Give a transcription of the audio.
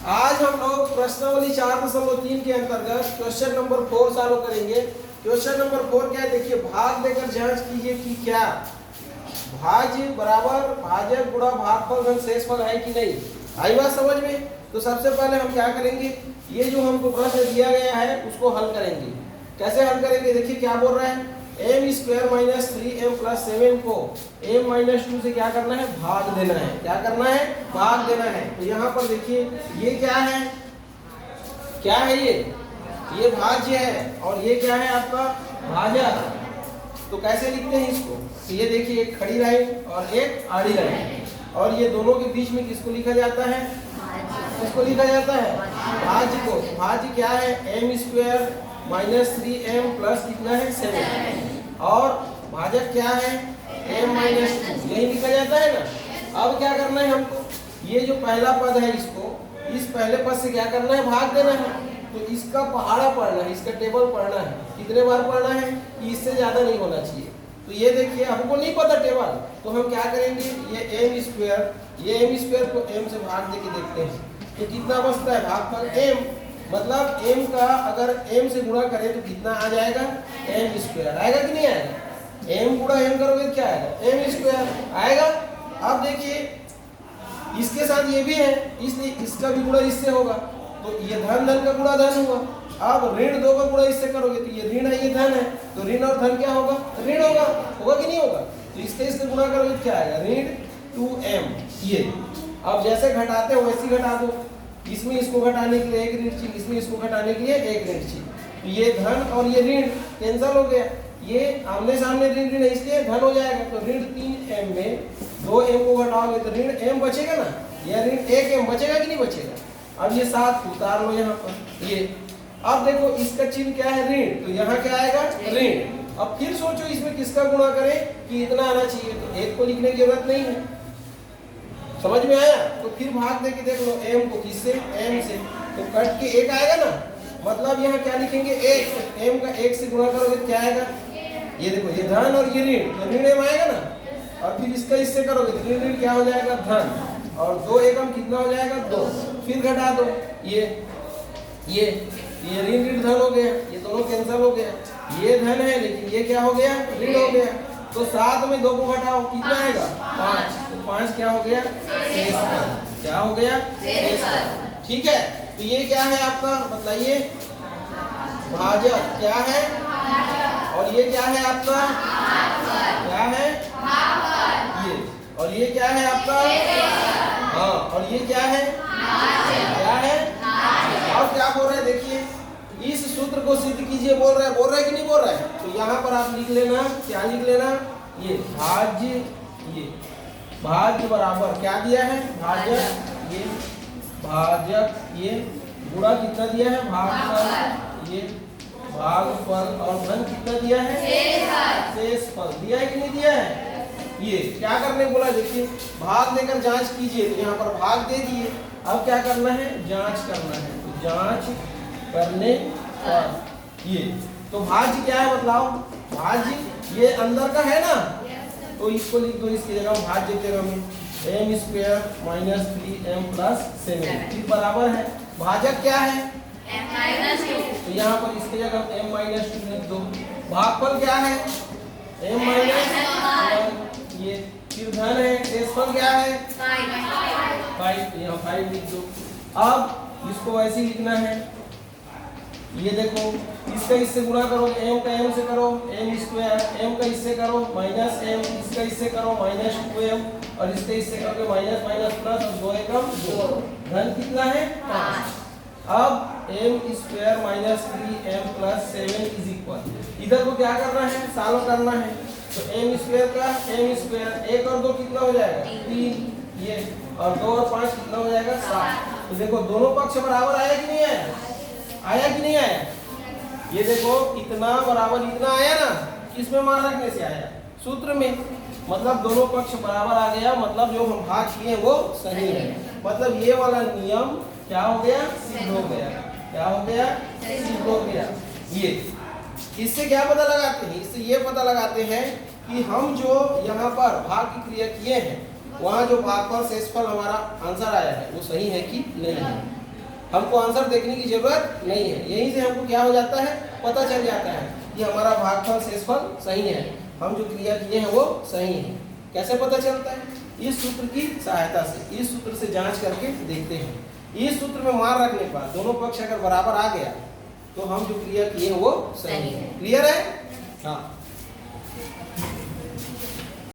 आज हम लोग प्रश्नावली 4.3 के अंतर्गत क्वेश्चन नंबर 4 सॉल्व करेंगे। क्वेश्चन नंबर 4 क्या है, देखिए भाग देकर जांच कीजिए कि क्या भाज्य बराबर भाजक गुणा भागफल धन शेषफल है कि नहीं। आई बात समझ में? तो सबसे पहले हम क्या करेंगे, ये जो हमको प्रश्न दिया गया है उसको हल करेंगे। कैसे हल करेंगे, देखिए क्या बोल रहा है, m square minus 3m plus 7 को m माइनस 2 से क्या करना है, भाग देना है। क्या करना है, भाग देना है। तो यहाँ पर देखिए ये क्या है, क्या है ये भाज्य है और ये क्या है आपका भाजक। तो कैसे लिखते हैं इसको, तो ये देखिए एक खड़ी लाइन और एक आड़ी लाइन, और ये दोनों के बीच में किसको लिखा जाता है, किसको लिखा जाता है, भाज्य को। भाज्य क्या है, m square minus 3m plus कितना है 7, और भाजक क्या है m माइनस 2, यही लिखा जाता है ना। अब क्या करना है हमको, ये जो पहला पद है इसको इस पहले पद से क्या करना है, भाग देना है। तो इसका पहाड़ा पढ़ना है, इसका टेबल पढ़ना है। कितने बार पढ़ना है, कि इससे ज्यादा नहीं होना चाहिए। तो ये देखिए हमको नहीं पता टेबल, तो हम क्या करेंगे, ये m स्क्वायर को m से भाग देके देखते हैं तो कितना बचता है, भागफल m, मतलब m का अगर m से गुणा करें तो कितना आ जाएगा, m स्क्वायर आएगा कि नहीं आएगा। m गुणा m करोगे तो क्या आएगा, m स्क्वायर आएगा। अब देखिए इसके साथ ये भी है, इसलिए इसका भी गुणा इससे होगा, तो ये धन धन का गुणा धन हुआ। अब ऋण 2 का गुणा इससे करोगे तो ये ऋण है ये धन है, तो ऋण और धन क्या होगा, ऋण होगा, होगा कि नहीं होगा। तो इससे गुणा करोगे तो क्या आएगा, ऋण 2m। ये अब जैसे घटाते हो वैसे घटा दो, इसमें इसको घटाने के लिए एक ऋण चाहिए, इसमें इसको घटाने के लिए एक ऋण चाहिए। तो ये धन और ये ऋण कैंसिल हो गया, ये आमने सामने ऋण ऋण है इसलिए धन हो जाएगा। तो ऋण 3m में 2m को घटाओगे तो ऋण m बचेगा ना, या ऋण 1m बचेगा कि नहीं बचेगा। अब ये 7 उतार लो यहाँ पर, ये अब देखो इसका चिन्ह क्या है, ऋण, तो यहाँ क्या आएगा, ऋण। अब फिर सोचो इसमें किसका गुणा करें कि इतना आना चाहिए, तो एक को लिखने की जरूरत नहीं है। समझ में आया। तो फिर भाग देके देख लो m को किससे, m से, तो कट के 1 आएगा ना, मतलब यहाँ क्या लिखेंगे 1, m का 1 से गुणा करोगे तो क्या आएगा, ये देखो ये धन और ये ऋण, तो ऋण m आएगा ना। और फिर इसका इससे करोगे तो ऋण ऋण क्या हो जाएगा, धन, और 2 एकम कितना हो जाएगा 2, फिर घटा दो ये ऋण ऋण धन हो गया, ये दोनों कैंसिल हो गया। ये धन है लेकिन ये क्या हो गया, ऋण हो गया। तो 7 में 2 को घटाओ कितना आएगा, 5, तो 5 क्या हो गया, शेषफल, क्या हो गया, शेषफल। ठीक है, तो ये क्या है आपका, बताइए, भाजक क्या है, और ये क्या है आपका, क्या है ये, और ये क्या है आपका, हाँ, और ये क्या है, क्या है। अब क्या बोल रहे हैं, देखिए इस सूत्र को सिद्ध कीजिए बोल रहा है कि नहीं बोल रहा है। तो यहाँ पर आप लिख लेना, क्या लिख लेना, ये भाज्य बराबर क्या दिया है, भाजक, ये गुणा कितना दिया है, भागफल, ये भागफल, और धन कितना दिया है, शेषफल दिया है कि नहीं दिया है। ये क्या करने बोला, देखिए भाग देकर जांच कीजिए, तो यहाँ पर भाग दे दिए। अब क्या करना है, जांच करना है, तो जांच करने पर ये, तो भाज्य क्या है बतलाओ, भाज्य ये अंदर का है ना, तो इसको लिख दो, इसकी जगह भाज्य की जगह में m square minus 3m plus 7 फिर बराबर है, भाजक क्या है, m माइनस 2, तो यहाँ पर इसकी जगह m माइनस 2 लिख दो। भागफल क्या है, m माइनस, ये फिर धन है, शेषफल क्या है 5, यहाँ 5 लिख दो। अब इसको ऐसे ही लिखना है, ये देखो इसका इससे गुणा करो, m का m से करो m स्क्वायर, m का इससे करो माइनस m, इसका इससे करो माइनस 2m, और इसके इससे करोगे माइनस माइनस प्लस, और 2 एकम 2, धन कितना है 5। अब m square minus 3m plus 7 is equal, इधर को क्या करना है, सॉल्व करना है। तो m स्क्वायर का m स्क्वायर, 1 और 2 कितना हो जाएगा 3, ये, और 2 और 5 कितना हो जाएगा 7। तो देखो दोनों पक्ष बराबर आया कि नहीं आया, आया कि नहीं आया। ये देखो इतना बराबर इतना आया ना, किसमें मान रखने से आया, सूत्र में, मतलब दोनों पक्ष बराबर आ गया, मतलब जो हम भाग किए वो सही है, मतलब ये वाला नियम क्या हो गया, सिद्ध हो गया, क्या हो गया, सिद्ध हो गया। ये इससे क्या पता लगाते हैं, इससे ये पता लगाते हैं कि हम जो यहाँ पर भाग की क्रिया किए हैं, वहाँ जो भागफल शेषफल हमारा आंसर आया है वो सही है कि नहीं है। हमको आंसर देखने की जरूरत नहीं है, यहीं से हमको क्या हो जाता है, पता चल जाता है कि हमारा भागफल शेषफल सही है, हम जो क्रिया किए हैं वो सही है। कैसे पता चलता है? इस सूत्र की सहायता से, इस सूत्र से जांच करके देखते हैं। इस सूत्र में मान रखने पर दोनों पक्ष अगर बराबर आ गया तो हम जो क्रिया किए हैं वो सही है। क्लियर है? हाँ।